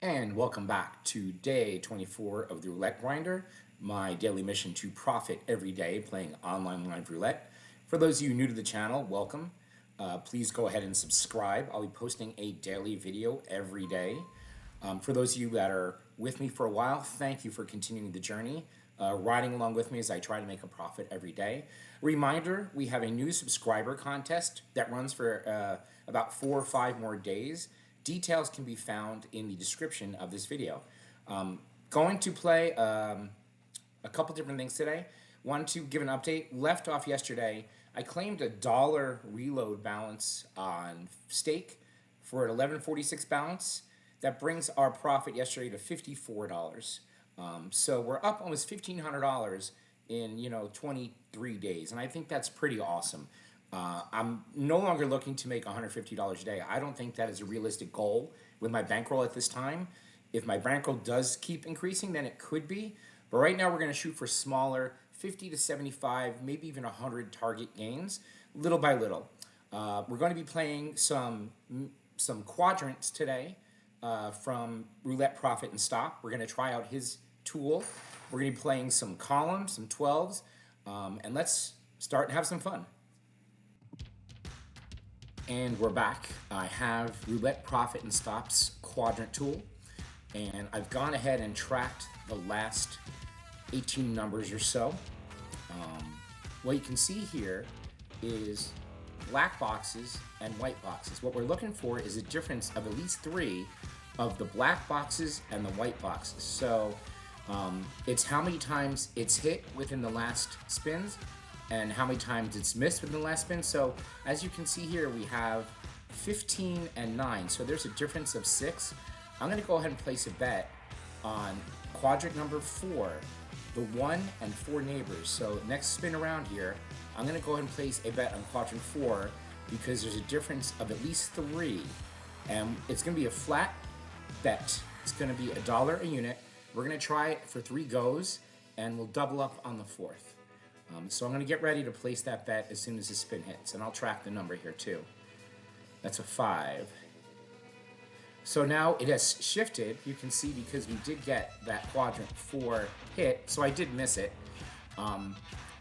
And welcome back to day 24 of the Roulette Grinder, my daily mission to profit every day playing online live roulette. For those of you new to the channel, welcome. Please go ahead and subscribe. I'll be posting a daily video every day. For those of you that are with me for a while, thank you for continuing the journey, riding along with me as I try to make a profit every day. Reminder, we have a new subscriber contest that runs for about 4 or 5 more days. Details can be found in the description of this video. Going to play a couple different things today. Want to give an update. Left off yesterday, I claimed $1 reload balance on stake for an 11.46 balance. That brings our profit yesterday to $54. So we're up almost $1,500 in 23 days, and I think that's pretty awesome. I'm no longer looking to make $150 a day. I don't think that is a realistic goal with my bankroll at this time. If my bankroll does keep increasing, then it could be. But right now we're going to shoot for smaller, 50 to 75, maybe even 100 target gains, little by little. We're going to be playing some quadrants today from Roulette Profit and Stop. We're going to try out his tool. We're going to be playing some columns, some 12s, and let's start and have some fun. And we're back. I have Roulette Profit and Stop's Quadrant tool, and I've gone ahead and tracked the last 18 numbers or so. What you can see here is black boxes and white boxes. What we're looking for is a difference of at least 3 of the black boxes and the white boxes. So it's how many times it's hit within the last spins and how many times it's missed within the last spin. So as you can see here, we have 15 and 9. So there's a difference of 6. I'm going to go ahead and place a bet on quadrant number 4, the 1 and 4 neighbors. So next spin around here, I'm going to go ahead and place a bet on quadrant 4 because there's a difference of at least 3. And it's going to be a flat bet. It's going to be $1 a unit. We're going to try it for 3 goes, and we'll double up on the 4th. So I'm going to get ready to place that bet as soon as the spin hits, and I'll track the number here too. That's a 5. So now it has shifted, you can see, because we did get that quadrant 4 hit, so I did miss it, but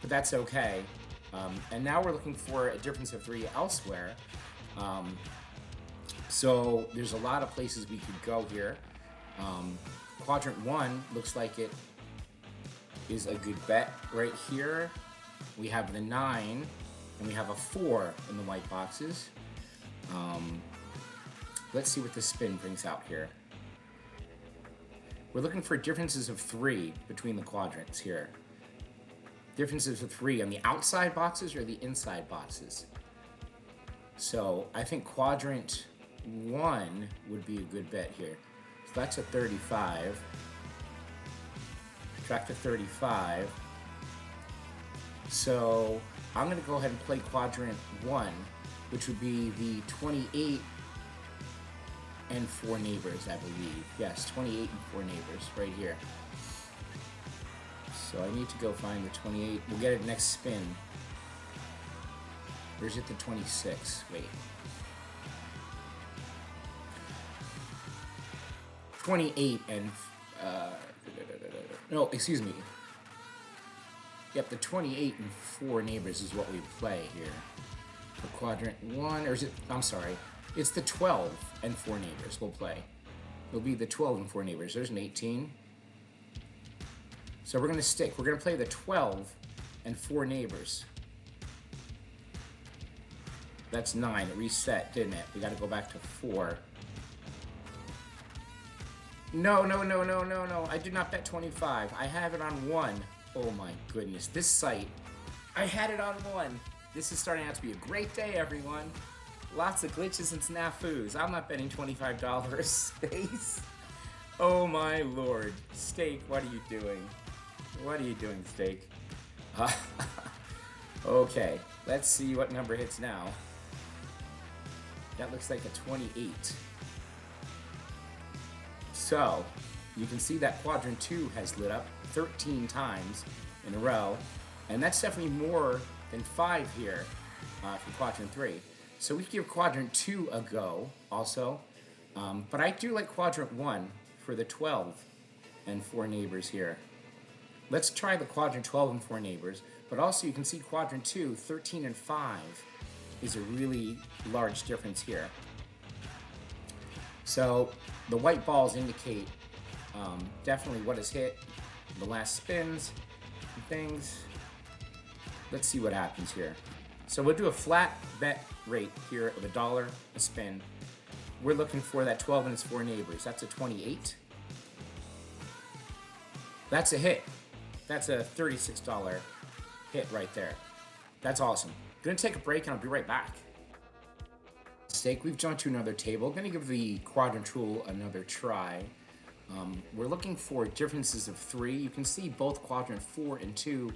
that's okay. And now we're looking for a difference of 3 elsewhere. So there's a lot of places we could go here. Quadrant 1 looks like it is a good bet right here. We have the 9 and we have a 4 in the white boxes. Let's see what the spin brings out here. We're looking for differences of 3 between the quadrants here. Differences of 3 on the outside boxes or the inside boxes. So I think quadrant 1 would be a good bet here. So that's a 35. Track to 35. So I'm going to go ahead and play quadrant 1, which would be the 28 and 4 neighbors, I believe. Yes, 28 and 4 neighbors right here. So I need to go find the 28. We'll get it next spin. Where's it, the 26? Wait. 28 and no, excuse me. Yep, the 28 and 4 neighbors is what we play here. For quadrant 1, or is it, I'm sorry, it's the 12 and 4 neighbors we'll play. It'll be the 12 and 4 neighbors. There's an 18. So we're going to stick. We're going to play the 12 and 4 neighbors. That's 9. It reset, didn't it? We got to go back to 4. No. I did not bet 25. I have it on 1. Oh my goodness. This site, I had it on 1. This is starting out to be a great day, everyone. Lots of glitches and snafus. I'm not betting $25 space. Oh my lord. Steak, what are you doing? What are you doing, Steak? Okay, let's see what number hits now. That looks like a 28. So, you can see that quadrant 2 has lit up 13 times in a row, and that's definitely more than 5 here for quadrant 3. So we could give quadrant 2 a go also, but I do like quadrant 1. for the 12 and 4 neighbors here. Let's try the quadrant 12 and 4 neighbors, but also you can see quadrant 2, 13 and 5 is a really large difference here. So the white balls indicate definitely what is hit, the last spins and things. Let's see what happens here. So we'll do a flat bet rate here of $1 a spin. We're looking for that 12 and its 4 neighbors. That's a 28. That's a hit. That's a $36 hit right there. That's awesome. Gonna take a break and I'll be right back. Stake, we've jumped to another table. Gonna give the quadrant tool another try. We're looking for differences of 3. You can see both quadrant 4 and 2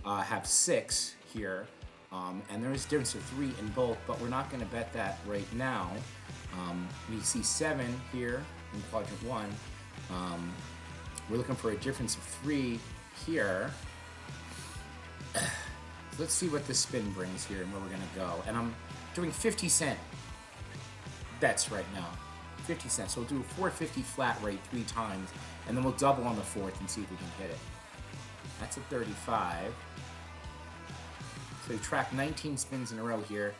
have 6 here. And there's a difference of 3 in both, but we're not gonna bet that right now. We see 7 here in quadrant 1. We're looking for a difference of 3 here. Let's see what this spin brings here and where we're gonna go. And I'm doing 50-cent bets right now. 50 cents. So we'll do a 450 flat rate 3 times, and then we'll double on the 4th and see if we can hit it. That's a 35. So we track 19 spins in a row here.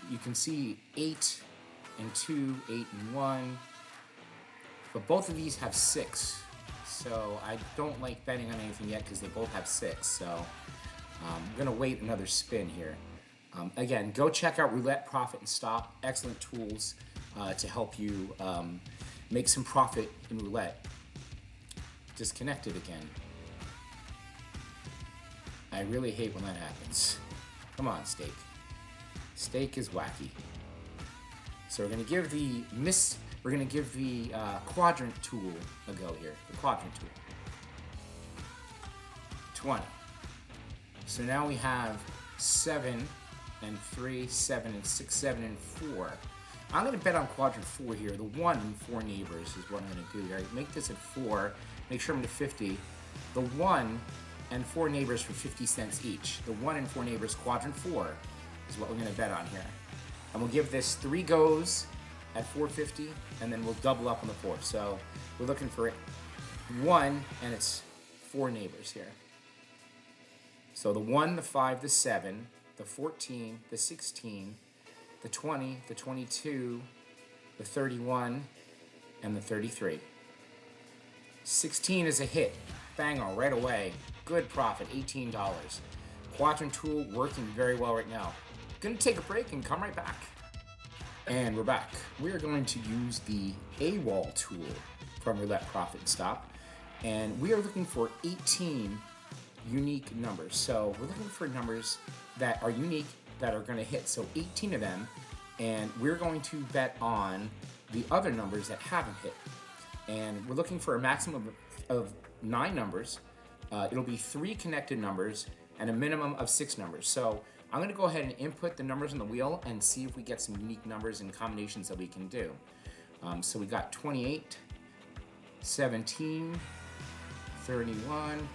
You can see 8 and 2, 8 and 1. But both of these have 6. So I don't like betting on anything yet because they both have 6. So I'm going to wait another spin here. Again, go check out Roulette, Profit, and Stop. Excellent tools to help you make some profit in Roulette. Disconnected again. I really hate when that happens. Come on, Stake. Stake is wacky. So we're going to give the quadrant tool a go here. The quadrant tool. 20. So now we have 7 and 3, 7 and 6, 7 and 4. I'm going to bet on quadrant 4 here. The 1 and 4 neighbors is what I'm going to do here. Make this at 4. Make sure I'm to 50. The 1 and 4 neighbors for 50 cents each. The 1 and 4 neighbors, quadrant 4, is what we're going to bet on here. And we'll give this 3 goes at 450, and then we'll double up on the 4th. So we're looking for 1 and it's 4 neighbors here. So the 1, the 5, the 7, the 14, the 16, the 20, the 22, the 31, and the 33. 16 is a hit. Bango, right away. Good profit, $18. Quadrant tool working very well right now. Gonna take a break and come right back. And we're back. We are going to use the AWOL tool from Roulette, Profit, and Stop. And we are looking for 18 unique numbers. So we're looking for numbers that are unique, that are going to hit. So 18 of them, and we're going to bet on the other numbers that haven't hit. And we're looking for a maximum of 9 numbers. It'll be 3 connected numbers and a minimum of 6 numbers. So I'm going to go ahead and input the numbers on the wheel and see if we get some unique numbers and combinations that we can do. So we got 28, 17, 31,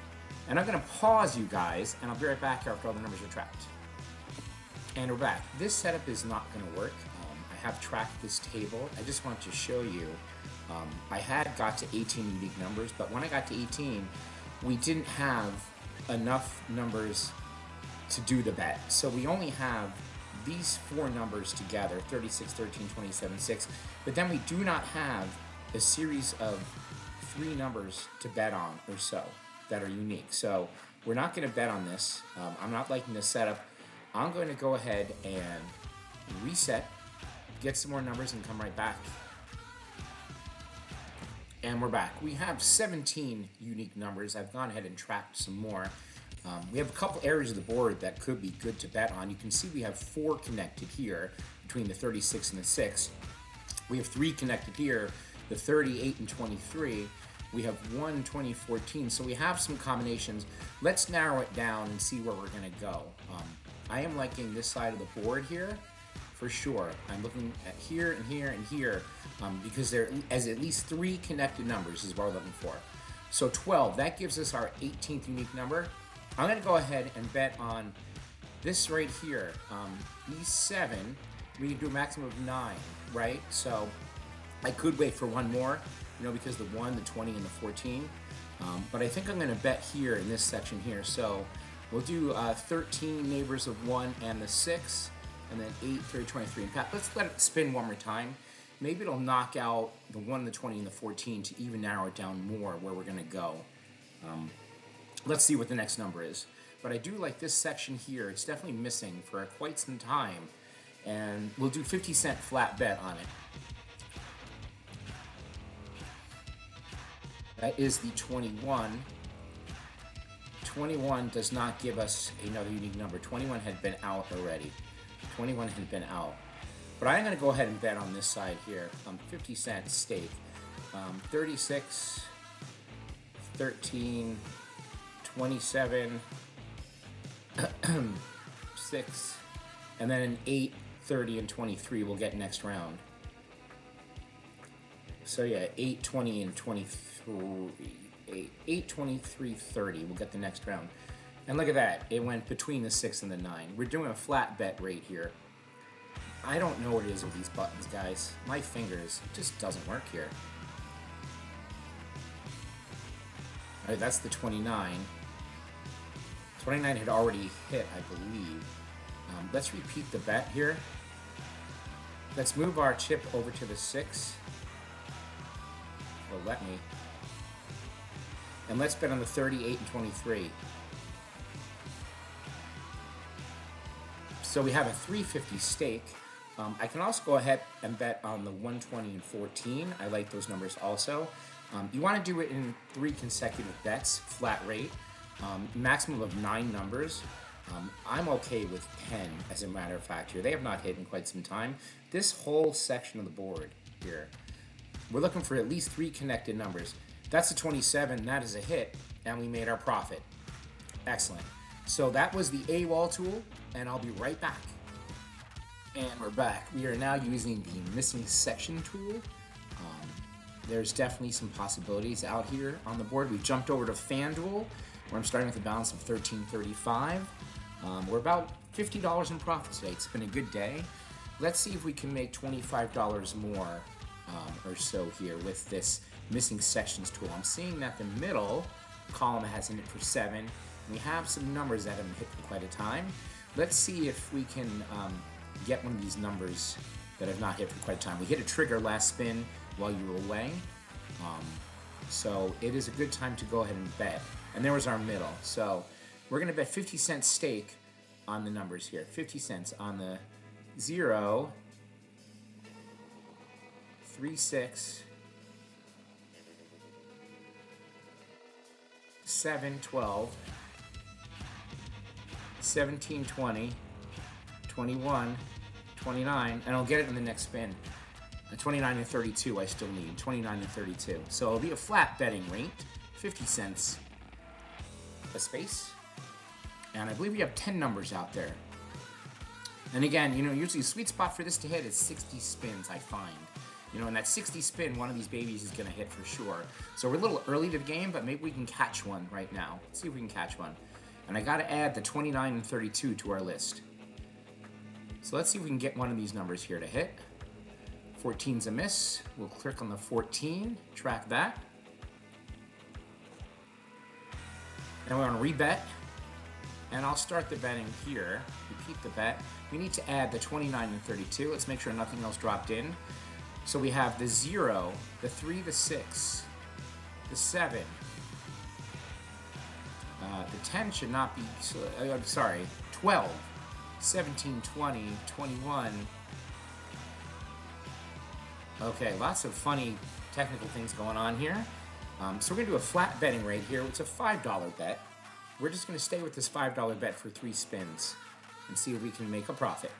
and I'm going to pause you guys, and I'll be right back after all the numbers are tracked. And we're back. This setup is not going to work. I have tracked this table. I just want to show you. I had got to 18 unique numbers, but when I got to 18, we didn't have enough numbers to do the bet. So we only have these 4 numbers together, 36, 13, 27, 6, but then we do not have a series of 3 numbers to bet on or so that are unique. So we're not going to bet on this. I'm not liking this setup. I'm going to go ahead and reset, get some more numbers, and come right back. And we're back. We have 17 unique numbers. I've gone ahead and tracked some more. We have a couple areas of the board that could be good to bet on. You can see we have 4 connected here between the 36 and the 6. We have 3 connected here, the 38 and 23. We have 1, 20, 14. So we have some combinations. Let's narrow it down and see where we're going to go. I am liking this side of the board here for sure. I'm looking at here and here and here because there is at least 3 connected numbers is what we're looking for. So 12, that gives us our 18th unique number. I'm going to go ahead and bet on this right here. These 7, we can do a maximum of 9, right? So I could wait for one more, because the 1, the 20, and the 14. But I think I'm going to bet here in this section here. So we'll do 13 neighbors of 1 and the 6, and then 8, 30, 23. In fact, let's let it spin one more time. Maybe it'll knock out the 1, the 20, and the 14 to even narrow it down more where we're going to go. Let's see what the next number is. But I do like this section here. It's definitely missing for quite some time. And we'll do 50-cent flat bet on it. That is the 21. 21 does not give us another unique number. 21 had been out already. 21 had been out. But I'm going to go ahead and bet on this side here. 50-cent stake. 36, 13, 27, 6, and then an 8, 30, and 23 we'll get next round. So yeah, 8, 20, and 23. 8, 23, 30 we'll get the next round. And look at that. It went between the 6 and the 9. We're doing a flat bet rate here. I don't know what it is with these buttons, guys. My fingers, it just doesn't work here. All right, that's the 29. 29 had already hit, I believe. Let's repeat the bet here. Let's move our chip over to the 6. Well, let me. And let's bet on the 38 and 23. So we have a 350 stake. I can also go ahead and bet on the 120 and 14. I like those numbers also. You want to do it in 3 consecutive bets, flat rate, maximum of 9 numbers. I'm okay with 10, as a matter of fact here. They have not hit in quite some time. This whole section of the board here, we're looking for at least 3 connected numbers. That's a 27, that is a hit, and we made our profit. Excellent. So that was the AWOL tool, and I'll be right back. And we're back. We are now using the missing section tool. There's definitely some possibilities out here on the board. We've jumped over to FanDuel, where I'm starting with a balance of $13.35. We're about $50 in profit today. It's been a good day. Let's see if we can make $25 more or so here with this missing sections tool. I'm seeing that the middle column has in it for 7. And we have some numbers that haven't hit for quite a time. Let's see if we can get one of these numbers that have not hit for quite a time. We hit a trigger last spin while you were away. So it is a good time to go ahead and bet. And there was our middle. So we're going to bet 50-cent stake on the numbers here. 50 cents on the 0, 3, 6, 7, 12, 17, 20, 21, 29, and I'll get it in the next spin. 29 and 32 I still need. 29 and 32. So it'll be a flat betting rate, 50 cents a space. And I believe we have 10 numbers out there. And again, usually the sweet spot for this to hit is 60 spins, I find. In that 60 spin, one of these babies is going to hit for sure. So we're a little early to the game, but maybe we can catch one right now. Let's see if we can catch one. And I got to add the 29 and 32 to our list. So let's see if we can get one of these numbers here to hit. 14's a miss. We'll click on the 14, track that. And we're going to rebet. And I'll start the betting here. Repeat the bet. We need to add the 29 and 32. Let's make sure nothing else dropped in. So we have the 0, the 3, the 6, the 7. The 10 should not be, I'm sorry, 12, 17, 20, 21. Okay, lots of funny technical things going on here. So we're going to do a flat betting rate here. It's a $5 bet. We're just going to stay with this $5 bet for 3 spins and see if we can make a profit.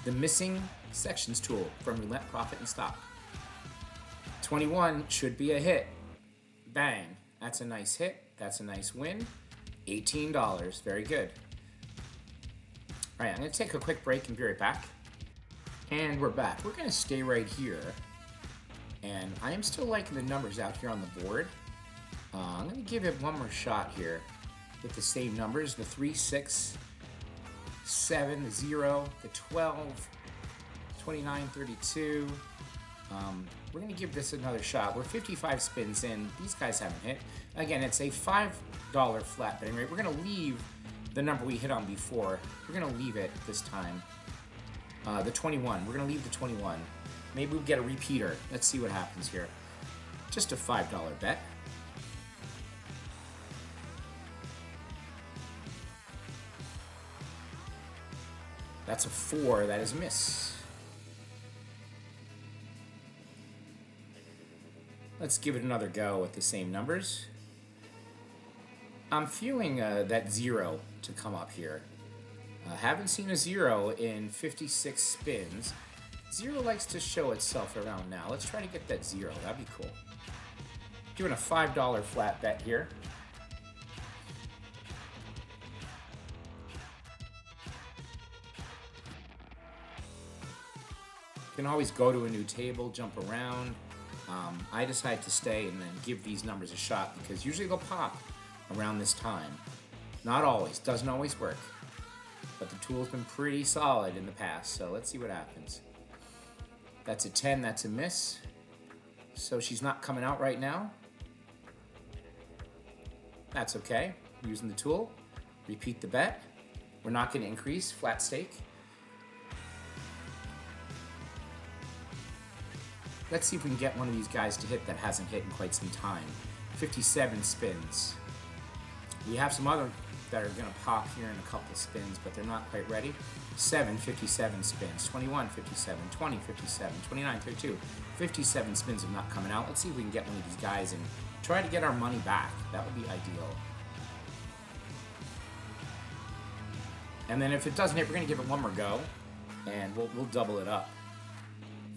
The missing sections tool from Roulette, Profit, and Stop. 21 should be a hit. Bang. That's a nice hit. That's a nice win. $18. Very good. All right, I'm going to take a quick break and be right back. And we're back. We're going to stay right here. And I am still liking the numbers out here on the board. I'm going to give it one more shot here with the same numbers. The 3, 6, 7, the 0, the 12, 29, 32. We're going to give this another shot. We're 55 spins in. These guys haven't hit. Again, it's a $5 flat betting rate. We're going to leave the number we hit on before. We're going to leave it this time. The 21. We're going to leave the 21. Maybe we'll get a repeater. Let's see what happens here. Just a $5 bet. That's a 4. That is a miss. Let's give it another go with the same numbers. I'm feeling that 0 to come up here. Haven't seen a 0 in 56 spins. 0 likes to show itself around now. Let's try to get that 0. That'd be cool. Doing a $5 flat bet here. You can always go to a new table, jump around. I decided to stay and then give these numbers a shot because usually they'll pop around this time. Not always, doesn't always work. But the tool's been pretty solid in the past, so let's see what happens. That's a 10, that's a miss. So she's not coming out right now. That's okay, using the tool. Repeat the bet. We're not going to increase, flat stake. Let's see if we can get one of these guys to hit that hasn't hit in quite some time. 57 spins. We have some other that are going to pop here in a couple spins, but they're not quite ready. 7, 57 spins. 21, 57. 20, 57. 29, 32. 57 spins have not coming out. Let's see if we can get one of these guys and try to get our money back. That would be ideal. And then if it doesn't hit, we're going to give it one more go, and we'll double it up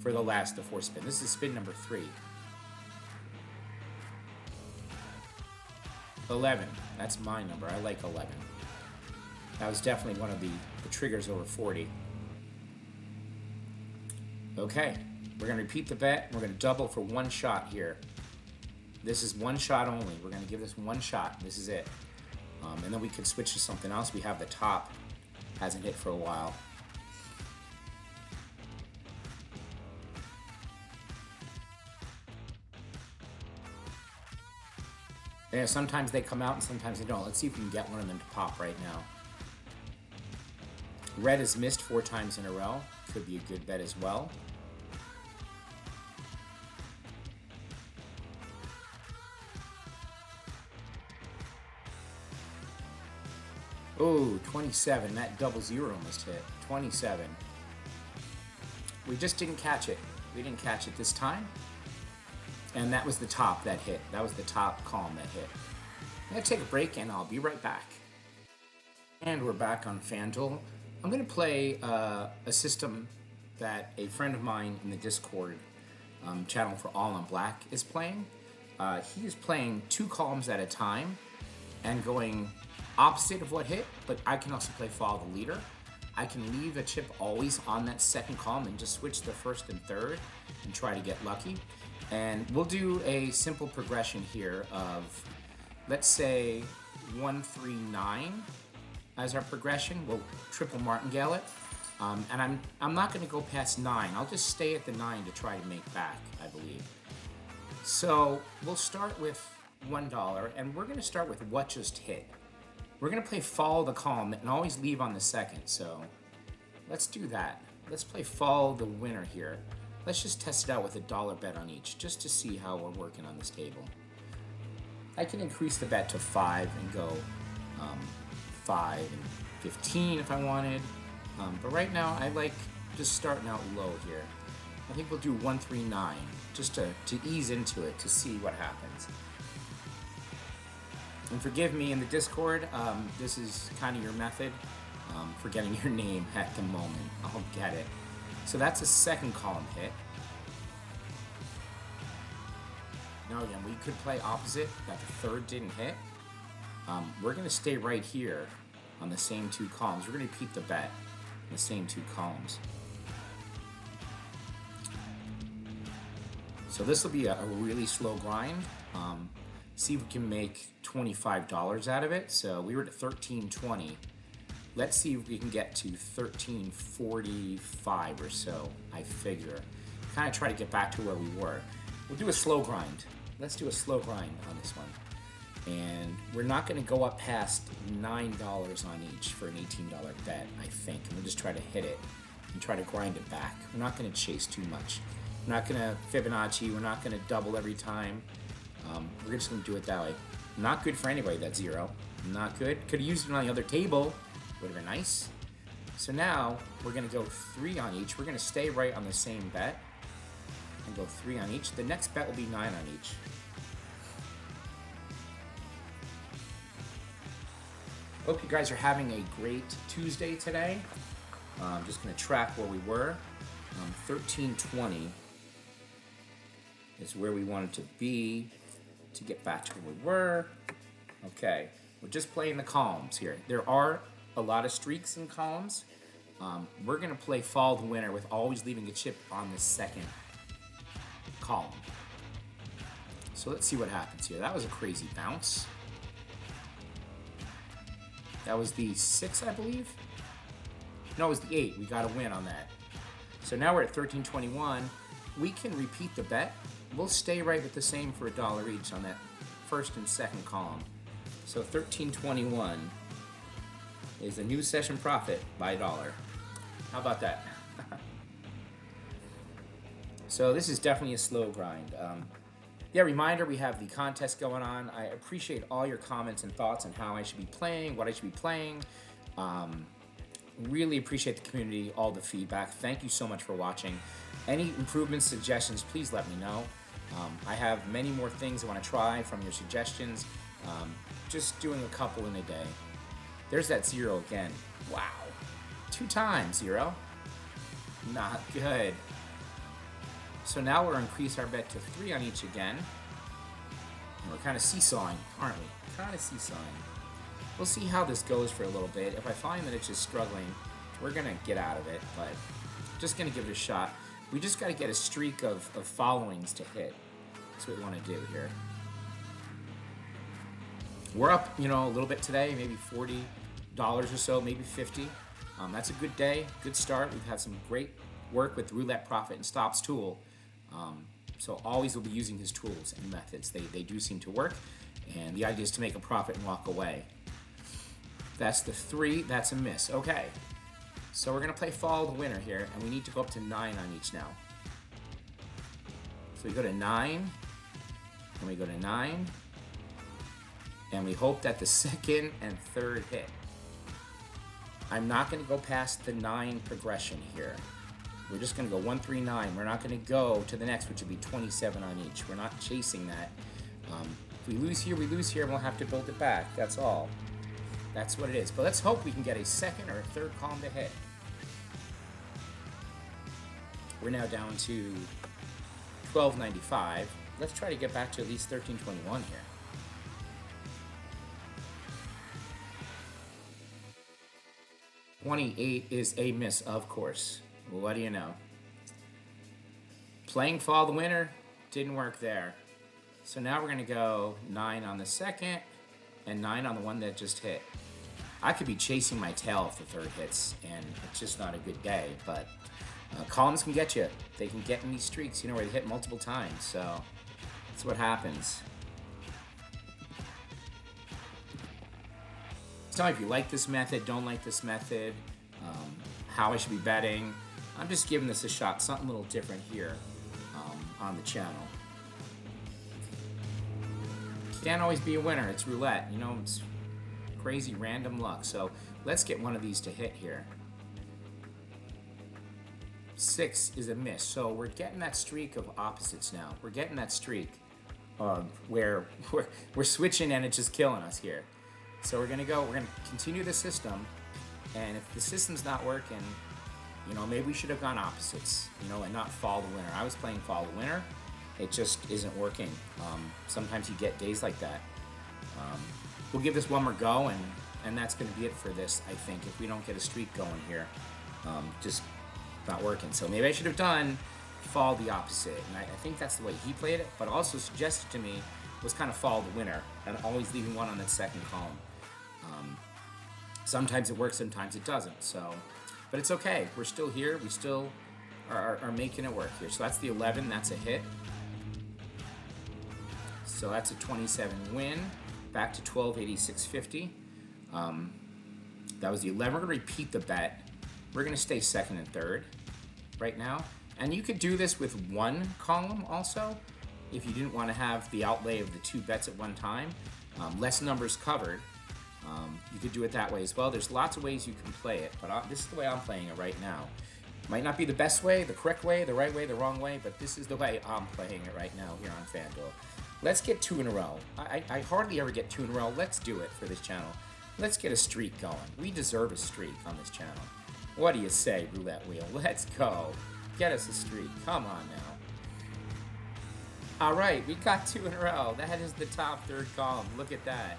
for the last of 4 spin. This is spin number 3. 11. That's my number. I like 11. That was definitely one of the triggers over 40. Okay, we're going to repeat the bet. We're going to double for 1 shot here. This is 1 shot only. We're going to give this 1 shot. This is it. And then we could switch to something else. We have the top. Hasn't hit for a while. Yeah, sometimes they come out and sometimes they don't. Let's see if we can get one of them to pop right now. Red has missed 4 times in a row. Could be a good bet as well. Oh, 27. That double 0 almost hit. 27. We just didn't catch it. We didn't catch it this time. And that was the top that hit. That was the top column that hit. I'm going to take a break and I'll be right back. And we're back on FanDuel. I'm going to play a system that a friend of mine in the Discord channel for All on Black is playing. He is playing 2 columns at a time and going opposite of what hit, but I can also play follow the leader. I can leave a chip always on that second column and just switch the first and third and try to get lucky. And we'll do a simple progression here of, let's say, 1, 3, 9 as our progression. We'll triple martingale it. And I'm not going to go past 9. I'll just stay at the 9 to try to make back, I believe. So we'll start with $1, and we're going to start with what just hit. We're going to play follow the column and always leave on the second. So let's do that. Let's play follow the winner here. Let's just test it out with $1 bet on each, just to see how we're working on this table. I can increase the bet to 5 and go 5 and 15 if I wanted. But right now, I like just starting out low here. I think we'll do 1, 3, 9, just to ease into it, to see what happens. And forgive me in the Discord, this is kind of your method for getting your name at the moment. I'll get it. So that's a second column hit. Now again, we could play opposite, that the third didn't hit. We're going to stay right here on the same 2 columns. We're going to repeat the bet in the same 2 columns. So this will be a really slow grind. See if we can make $25 out of it. So we were at $13.20. Let's see if we can get to $13.45 or so, I figure. kind of try to get back to where we were. We'll do a slow grind. Let's do a slow grind on this one. And we're not going to go up past $9 on each for an $18 bet, I think. And we'll just try to hit it and try to grind it back. We're not going to chase too much. We're not going to Fibonacci. We're not going to double every time. We're just going to do it that way. Not good for anybody, that 0. Not good. Could have used it on the other table. Would have been nice. So now we're going to go 3 on each. We're going to stay right on the same bet and go 3 on each. The next bet will be 9 on each. Hope you guys are having a great Tuesday today. I'm just going to track where we were. 1320 is where we wanted to be to get back to where we were. Okay, we're just playing the columns here. There are a lot of streaks in columns. We're going to play follow the winner with always leaving a chip on the second column. So let's see what happens here. That was a crazy bounce. That was the 6, I believe. No, it was the 8. We got a win on that. So now we're at 1321. We can repeat the bet. We'll stay right with the same for $1 each on that first and second column. So 1321 is a new session profit by $1. How about that? So this is definitely a slow grind. Yeah, reminder, we have the contest going on. I appreciate all your comments and thoughts on how I should be playing, what I should be playing. Really appreciate the community, all the feedback. Thank you so much for watching. Any improvements, suggestions, please let me know. I have many more things I want to try from your suggestions. Just doing a couple in a day. There's that 0 again. Wow. 2 times 0. Not good. So now we'll increase our bet to 3 on each again. And we're kind of seesawing, aren't we? Kind of seesawing. We'll see how this goes for a little bit. If I find that it's just struggling, we're going to get out of it. But just going to give it a shot. We just got to get a streak of followings to hit. That's what we want to do here. We're up, a little bit today, maybe $40 or so, maybe 50. That's a good day, good start. We've had some great work with Roulette Profit and Stops tool. So always will be using his tools and methods. They do seem to work, and the idea is to make a profit and walk away. That's the 3, that's a miss. Okay, so we're gonna play follow the winner here, and we need to go up to 9 on each now. So we go to 9, and we go to 9, and we hope that the second and third hit. I'm not gonna go past the 9 progression here. We're just going to go 1, 3, 9. We're not going to go to the next, which would be 27 on each. We're not chasing that. If we lose here, and we'll have to build it back. That's all. That's what it is. But let's hope we can get a second or a third column to hit. We're now down to $12.95. Let's try to get back to at least $13.21 here. $28 is a miss, of course. Well, what do you know? Playing follow the winner didn't work there. So now we're going to go 9 on the second and 9 on the one that just hit. I could be chasing my tail if the third hits, and it's just not a good day. But columns can get you. They can get in these streaks, where they hit multiple times. So that's what happens. Tell me if you like this method, don't like this method, how I should be betting. I'm just giving this a shot, something a little different here on the channel. Can't always be a winner. It's roulette. It's crazy random luck. So let's get one of these to hit here. 6 is a miss. So we're getting that streak of opposites now. We're getting that streak where we're switching and it's just killing us here. So we're going to continue the system. And if the system's not working, maybe we should have gone opposites, and not follow the winner. I was playing follow the winner. It just isn't working. Sometimes you get days like that. We'll give this one more go, and that's going to be it for this, I think, if we don't get a streak going here. Just not working. So maybe I should have done follow the opposite. And I think that's the way he played it, but also suggested to me was kind of follow the winner and always leaving one on that second column. Sometimes it works, sometimes it doesn't. So, but it's okay. We're still here. We still are making it work here. So that's the 11, that's a hit. So that's a 27 win. Back to 1286.50. That was the 11. We're going to repeat the bet. We're going to stay second and third right now. And you could do this with one column also if you didn't want to have the outlay of the two bets at one time. Less numbers covered. You could do it that way as well. There's lots of ways you can play it, but this is the way I'm playing it right now. Might not be the best way, the correct way, the right way, the wrong way, but this is the way I'm playing it right now here on FanDuel. Let's get 2 in a row. I hardly ever get 2 in a row. Let's do it for this channel. Let's get a streak going. We deserve a streak on this channel. What do you say, Roulette Wheel? Let's go. Get us a streak. Come on now. All right, we got 2 in a row. That is the top third column. Look at that.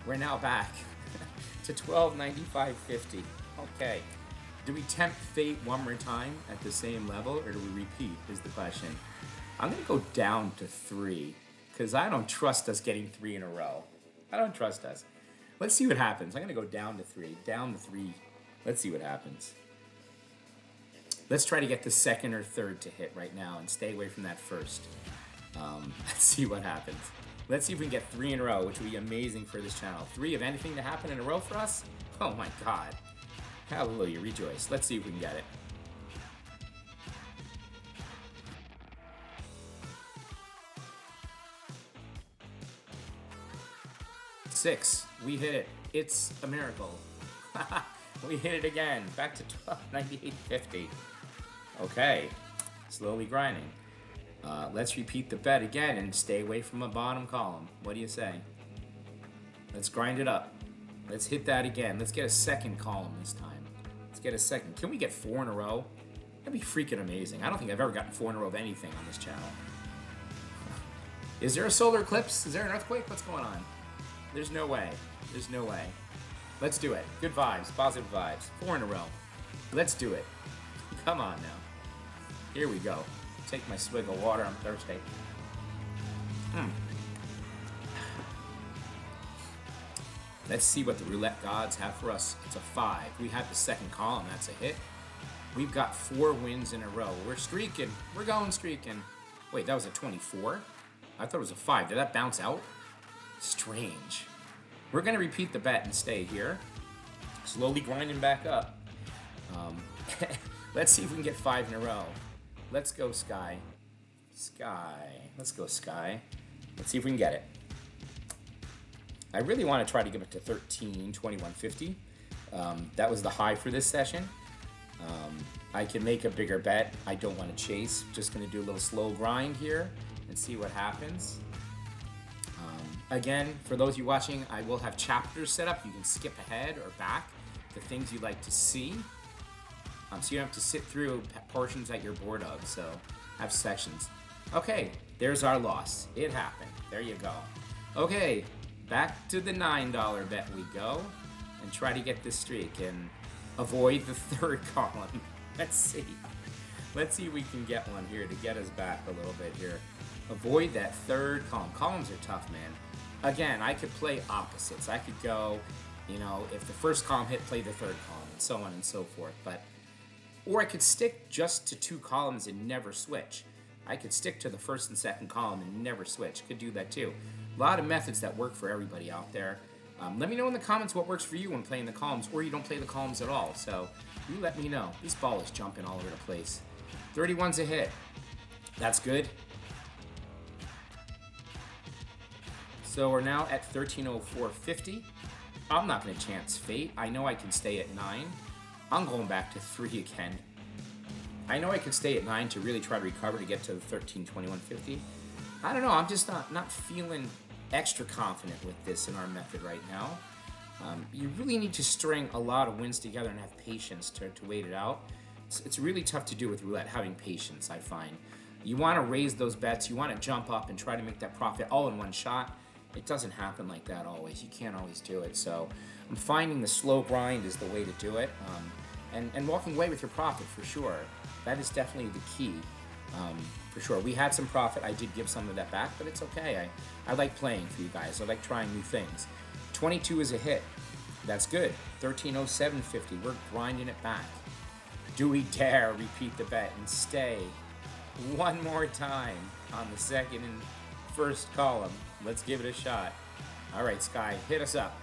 We're now back to 1295.50. Okay. Do we tempt fate one more time at the same level, or do we repeat is the question. I'm going to go down to 3 because I don't trust us getting 3 in a row. I don't trust us. Let's see what happens. I'm going to go down to 3. Down to 3. Let's see what happens. Let's try to get the second or third to hit right now and stay away from that first. Let's see what happens. Let's see if we can get 3 in a row, which would be amazing for this channel. 3 of anything to happen in a row for us? Oh my God. Hallelujah, rejoice. Let's see if we can get it. Six. We hit it. It's a miracle. We hit it again. Back to 1298.50. Okay. Slowly grinding. Let's repeat the bet again and stay away from a bottom column. What do you say? Let's grind it up. Let's hit that again. Let's get a second column this time. Let's get a second. Can we get 4 in a row? That'd be freaking amazing. I don't think I've ever gotten 4 in a row of anything on this channel. Is there a solar eclipse? Is there an earthquake? What's going on? There's no way. There's no way. Let's do it. Good vibes. Positive vibes. 4 in a row. Let's do it. Come on now. Here we go. Take my swig of water. I'm thirsty. Let's see what the roulette gods have for us. It's a 5. We have the second column. That's a hit. We've got 4 wins in a row. We're streaking. We're going streaking. Wait, that was a 24? I thought it was a 5. Did that bounce out? Strange. We're going to repeat the bet and stay here. Slowly grinding back up. Let's see if we can get 5 in a row. Let's go, Sky. Sky. Let's go, Sky. Let's see if we can get it. I really want to try to get it to 1321.50. That was the high for this session. I can make a bigger bet. I don't want to chase. Just going to do a little slow grind here and see what happens. Again, for those of you watching, I will have chapters set up. You can skip ahead or back the things you'd like to see. So you don't have to sit through portions that you're bored of. So have sections. Okay, there's our loss. It happened. There you go. Okay, back to the $9 bet we go. And try to get this streak and avoid the third column. Let's see. Let's see if we can get one here to get us back a little bit here. Avoid that third column. Columns are tough, man. Again, I could play opposites. I could go, you know, if the first column hit, play the third column, and so on and so forth. Or I could stick just to 2 columns and never switch. I could stick to the first and second column and never switch. Could do that too. A lot of methods that work for everybody out there. Let me know in the comments what works for you when playing the columns, or you don't play the columns at all. So you let me know. This ball is jumping all over the place. 31's a hit. That's good. So we're now at 1304.50. I'm not going to chance fate. I know I can stay at 9. I'm going back to 3 again. I know I can stay at 9 to really try to recover to get to the 1321.50. I don't know. I'm just not feeling extra confident with this in our method right now. You really need to string a lot of wins together and have patience to wait it out. It's really tough to do with roulette, having patience, I find. You want to raise those bets. You want to jump up and try to make that profit all in one shot. It doesn't happen like that always. You can't always do it. So I'm finding the slow grind is the way to do it. And walking away with your profit for sure. That is definitely the key. For sure. We had some profit. I did give some of that back, but it's okay. I like playing for you guys. I like trying new things. 22 is a hit. That's good. 1307.50. We're grinding it back. Do we dare repeat the bet and stay one more time on the second and first column? Let's give it a shot. All right, Sky, hit us up.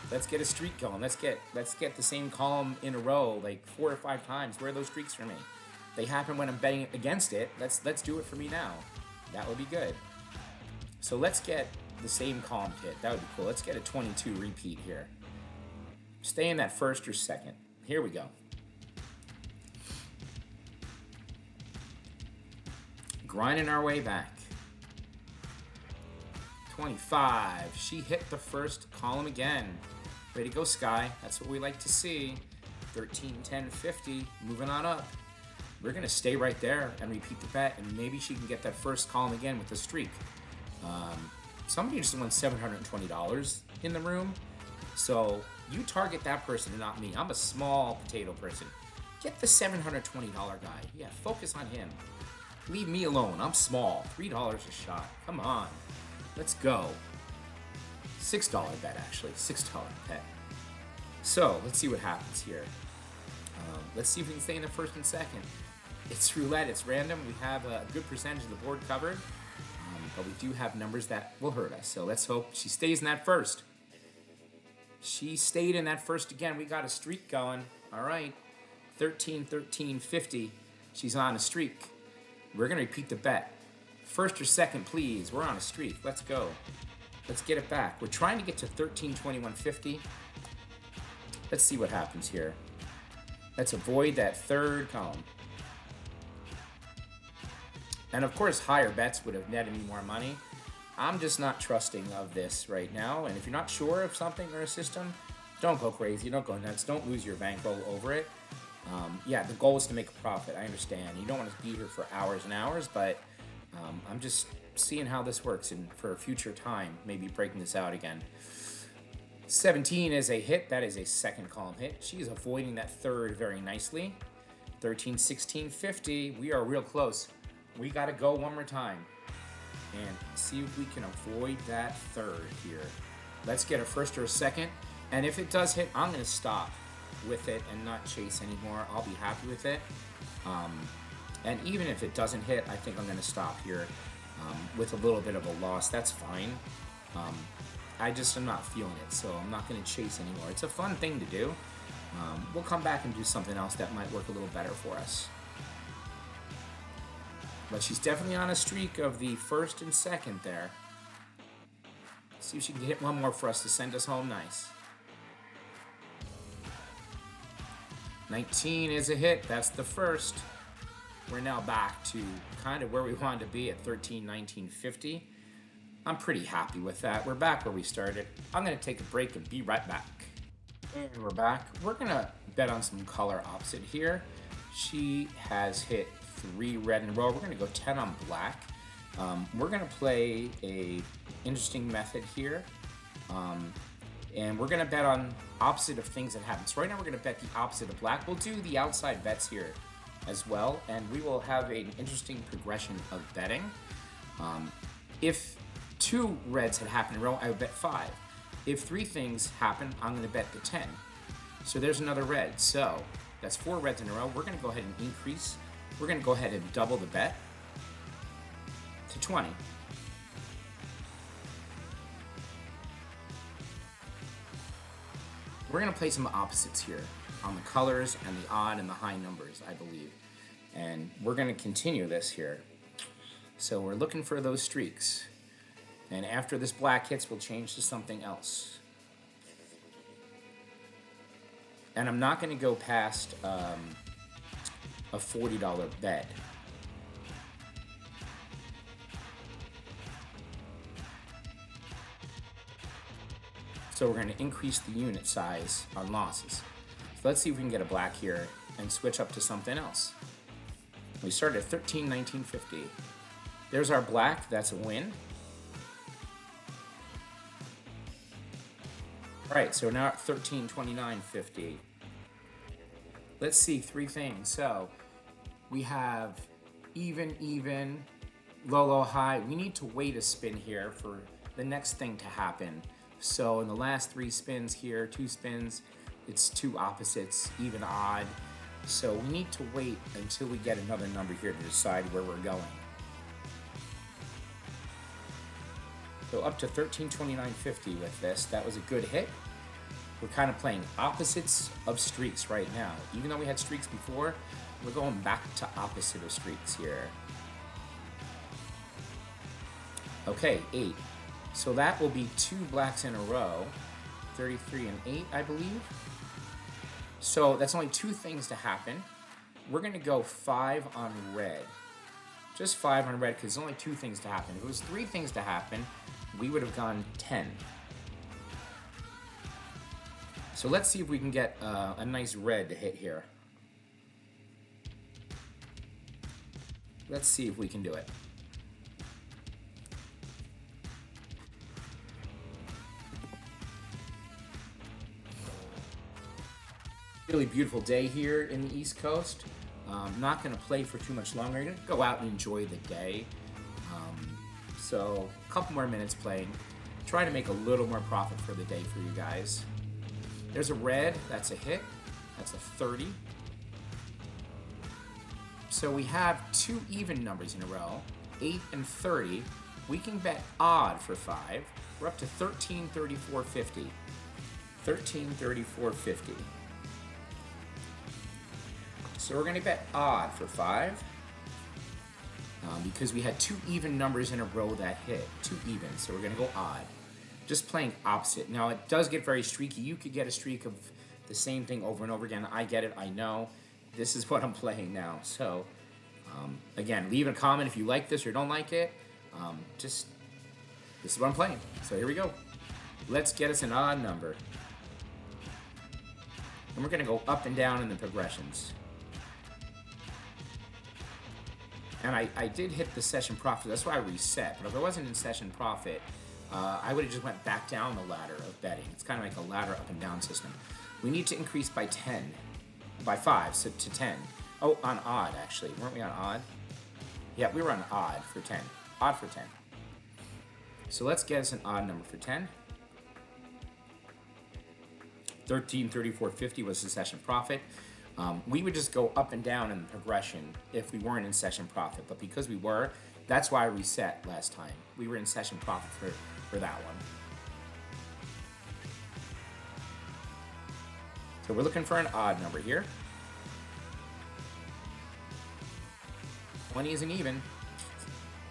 Let's get a streak going. Let's get the same column in a row, like 4 or 5 times. Where are those streaks for me? They happen when I'm betting against it. Let's do it for me now. That would be good. So let's get the same column hit. That would be cool. Let's get a 22 repeat here. Stay in that first or second. Here we go. Grinding our way back. 25. She hit the first column again. Way to go, Sky. That's what we like to see. 13, 10, 50. Moving on up. We're going to stay right there and repeat the bet, and maybe she can get that first column again with the streak. Somebody just won $720 in the room. So you target that person and not me. I'm a small potato person. Get the $720 guy. Yeah, focus on him. Leave me alone. I'm small. $3 a shot. Come on. Let's go. $6 bet, actually. $6 bet. So let's see what happens here. Let's see if we can stay in the first and second. It's roulette. It's random. We have a good percentage of the board covered. But we do have numbers that will hurt us. So let's hope she stays in that first. She stayed in that first again. We got a streak going. All right. 13, 13, 50. She's on a streak. We're going to repeat the bet. First or second, please. We're on a streak. Let's go. Let's get it back. We're trying to get to 13, 21, 50. Let's see what happens here. Let's avoid that third column. And of course, higher bets would have netted me more money. I'm just not trusting of this right now. And if you're not sure of something or a system, don't go crazy. Don't go nuts. Don't lose your bankroll over it. Yeah, the goal is to make a profit. I understand. You don't want to be here for hours and hours, but I'm just seeing how this works, and for a future time, maybe breaking this out again. 17 is a hit. That is a second column hit. She's avoiding that third very nicely. 13, 16, 50. We are real close. We got to go one more time and see if we can avoid that third here. Let's get a first or a second. And if it does hit, I'm going to stop with it and not chase anymore. I'll be happy with it. And even if it doesn't hit, I think I'm going to stop here with a little bit of a loss. That's fine. I just am not feeling it, so I'm not going to chase anymore. It's a fun thing to do. We'll come back and do something else that might work a little better for us. But she's definitely on a streak of the first and second there. See if she can hit one more for us to send us home nice. 19 is a hit. That's the first. We're now back to kind of where we wanted to be at 13, 19, 50. I'm pretty happy with that. We're back where we started. I'm going to take a break and be right back. And we're back. We're going to bet on some color opposite here. She has hit 3 red in a row. We're going to go 10 on black. We're going to play a interesting method here. And we're going to bet on opposite of things that happen. So right now we're going to bet the opposite of black. We'll do the outside bets here as well. And we will have an interesting progression of betting. If 2 reds had happened in a row, I would bet 5. If 3 things happen, I'm going to bet the 10. So there's another red. So that's 4 reds in a row. We're going to go ahead and increase. We're going to go ahead and double the bet to 20. We're going to play some opposites here on the colors and the odd and the high numbers, I believe. And we're going to continue this here. So we're looking for those streaks. And after this black hits, we'll change to something else. And I'm not going to go past a $40 bet. So we're going to increase the unit size on losses. So let's see if we can get a black here and switch up to something else. We start at 13, 19, 50. There's our black. That's a win. All right, so now at 13, 29, 50. Let's see 3 things. So we have even, low, high. We need to wait a spin here for the next thing to happen. So in the last 3 spins here, 2 spins, it's 2 opposites, even, odd. So we need to wait until we get another number here to decide where we're going. So up to 1329.50 with this. That was a good hit. We're kind of playing opposites of streaks right now. Even though we had streaks before, we're going back to opposite of streaks here. Okay, 8. So that will be 2 blacks in a row. 33 and 8, I believe. So that's only 2 things to happen. We're going to go 5 on red. Just 5 on red because there's only 2 things to happen. If it was 3 things to happen, we would have gone 10. So let's see if we can get a nice red to hit here. Let's see if we can do it. Really beautiful day here in the East Coast. Not going to play for too much longer. I'm going to go out and enjoy the day. So a couple more minutes playing. Try to make a little more profit for the day for you guys. There's a red. That's a hit. That's a 30. So we have 2 even numbers in a row, 8 and 30. We can bet odd for 5. We're up to 1334.50. 1334.50. So we're going to bet odd for 5 because we had 2 even numbers in a row that hit. 2 even, so we're going to go odd. Just playing opposite. Now, it does get very streaky. You could get a streak of the same thing over and over again. I get it. I know. This is what I'm playing now. So, again, leave a comment if you like this or don't like it. This is what I'm playing. So here we go. Let's get us an odd number. And we're going to go up and down in the progressions. And I did hit the session profit. That's why I reset. But if I wasn't in session profit, I would have just went back down the ladder of betting. It's kind of like a ladder up and down system. We need to increase by 10. By 5, so to 10. Oh, on odd, actually. Weren't we on odd? Yeah, we were on odd for 10. Odd for 10. So let's get us an odd number for 10. 1334.50 was the session profit. We would just go up and down in the progression if we weren't in session profit. But because we were, that's why I reset last time. We were in session profit for that one. So we're looking for an odd number here. 20 is an even,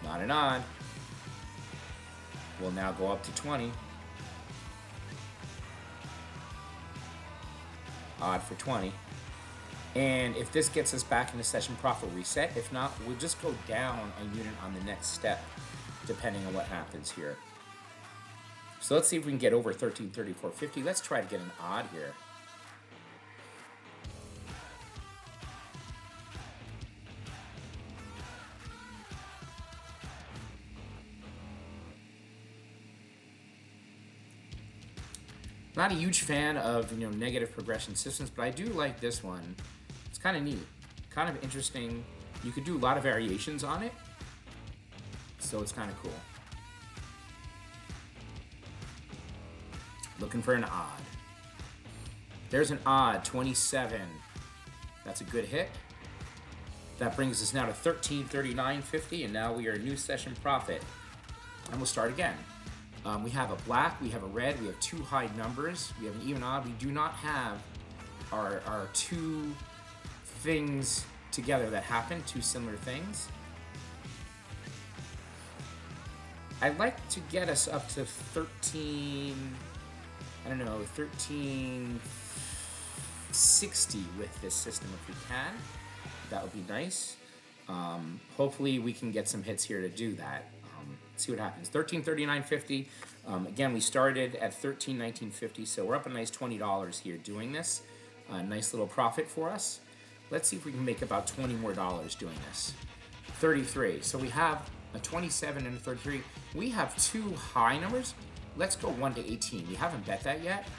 not an odd. We'll now go up to 20. Odd for 20. And if this gets us back into session profit, reset. If not, we'll just go down a unit on the next step, depending on what happens here. So let's see if we can get over 1334.50. Let's try to get an odd here. Not a huge fan of negative progression systems, but I do like this one. It's kind of neat, kind of interesting. You could do a lot of variations on it, so it's kind of cool. Looking for an odd. There's an odd, 27. That's a good hit. That brings us now to 1339.50, and now we are a new session profit. And we'll start again. We have a black, we have a red, we have 2 high numbers, we have an even odd. We do not have our 2 things together that happen, 2 similar things. I'd like to get us up to 1360 with this system if we can. That would be nice. Hopefully we can get some hits here to do that. See what happens. 1339.50. Again, we started at 1319.50, so we're up a nice $20 here doing this. Nice little profit for us. Let's see if we can make about $20 more doing this. 33. So we have a 27 and a 33. We have 2 high numbers. Let's go 1 to 18. We haven't bet that yet.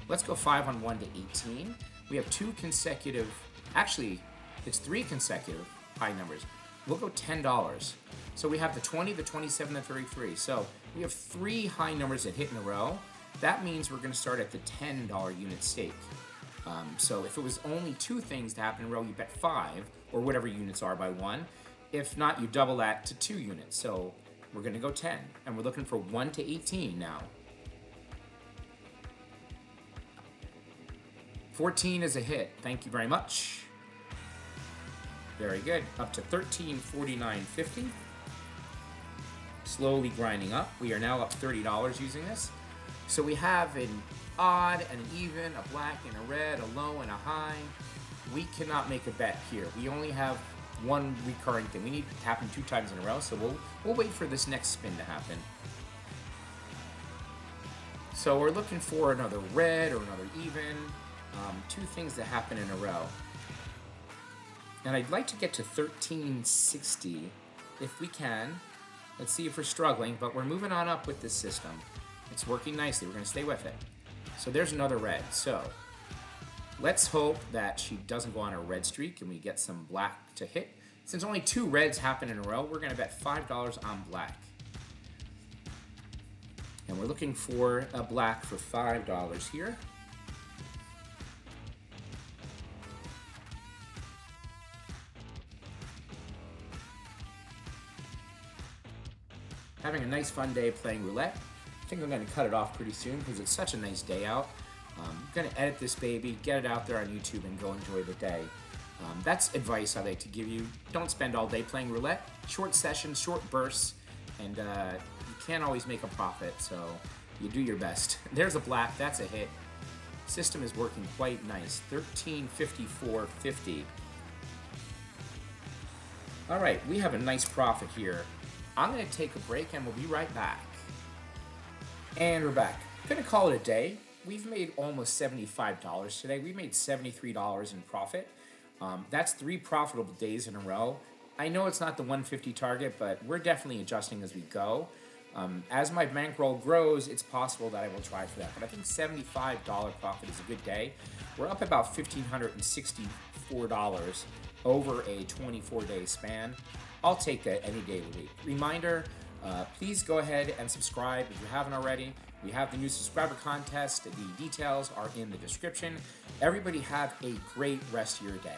Let's go 5 on 1 to 18. We have 2 consecutive, actually, it's 3 consecutive high numbers. We'll go $10. So we have the 20, the 27, the 33. So we have 3 high numbers that hit in a row. That means we're going to start at the $10 unit stake. So if it was only 2 things to happen in a row, you bet 5, or whatever units are by 1. If not, you double that to 2 units. So we're going to go 10, and we're looking for 1 to 18 now. 14 is a hit. Thank you very much. Very good. Up to 13.49.50. Slowly grinding up. We are now up $30 using this. So we have an odd and an even, a black and a red, a low and a high. We cannot make a bet here. We only have one recurring thing. We need it to happen 2 times in a row, so we'll wait for this next spin to happen. So we're looking for another red or another even. 2 things that happen in a row. And I'd like to get to 1360 if we can. Let's see if we're struggling, but we're moving on up with this system. It's working nicely. We're going to stay with it. So there's another red. So let's hope that she doesn't go on a red streak and we get some black to hit. Since only 2 reds happen in a row, we're going to bet $5 on black. And we're looking for a black for $5 here. Having a nice fun day playing roulette. I think I'm going to cut it off pretty soon because it's such a nice day out. I'm going to edit this baby, get it out there on YouTube, and go enjoy the day. That's advice I like to give you. Don't spend all day playing roulette. Short sessions, short bursts, and you can't always make a profit, so you do your best. There's a black. That's a hit. System is working quite nice. 13.54.50. All right, we have a nice profit here. I'm going to take a break and we'll be right back. And we're back. I'm going to call it a day. We've made almost $75 today. We made $73 in profit. That's 3 profitable days in a row. I know it's not the 150 target, but we're definitely adjusting as we go. As my bankroll grows, it's possible that I will try for that. But I think $75 profit is a good day. We're up about $1,564 over a 24-day span. I'll take that any day of the week. Reminder, please go ahead and subscribe if you haven't already. We have the new subscriber contest. The details are in the description. Everybody have a great rest of your day.